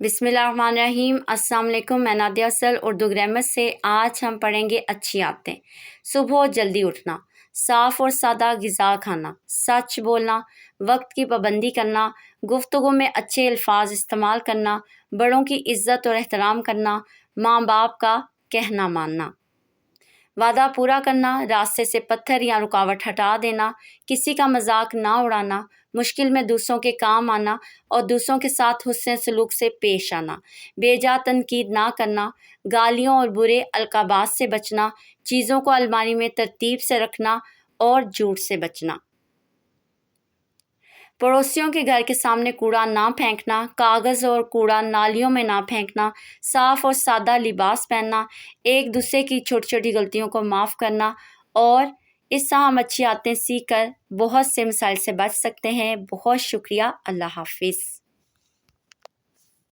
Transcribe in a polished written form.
بسم اللہ الرحمن الرحیم۔ السلام علیکم، میں نادیہ اصل اردو گرامر سے۔ آج ہم پڑھیں گے اچھی عادتیں۔ صبح جلدی اٹھنا، صاف اور سادہ غذا کھانا، سچ بولنا، وقت کی پابندی کرنا، گفتگو میں اچھے الفاظ استعمال کرنا، بڑوں کی عزت اور احترام کرنا، ماں باپ کا کہنا ماننا، وعدہ پورا کرنا، راستے سے پتھر یا رکاوٹ ہٹا دینا، کسی کا مذاق نہ اڑانا، مشکل میں دوسروں کے کام آنا اور دوسروں کے ساتھ حسن سلوک سے پیش آنا، بے جا تنقید نہ کرنا، گالیوں اور برے القابات سے بچنا، چیزوں کو الماری میں ترتیب سے رکھنا اور جھوٹ سے بچنا، پڑوسیوں کے گھر کے سامنے کوڑا نہ پھینکنا، کاغذ اور کوڑا نالیوں میں نہ پھینکنا، صاف اور سادہ لباس پہننا، ایک دوسرے کی چھوٹی چھوٹی غلطیوں کو معاف کرنا، اور اس طرح ہم اچھی عادتیں سیکھ کر بہت سے مسائل سے بچ سکتے ہیں۔ بہت شکریہ۔ اللہ حافظ۔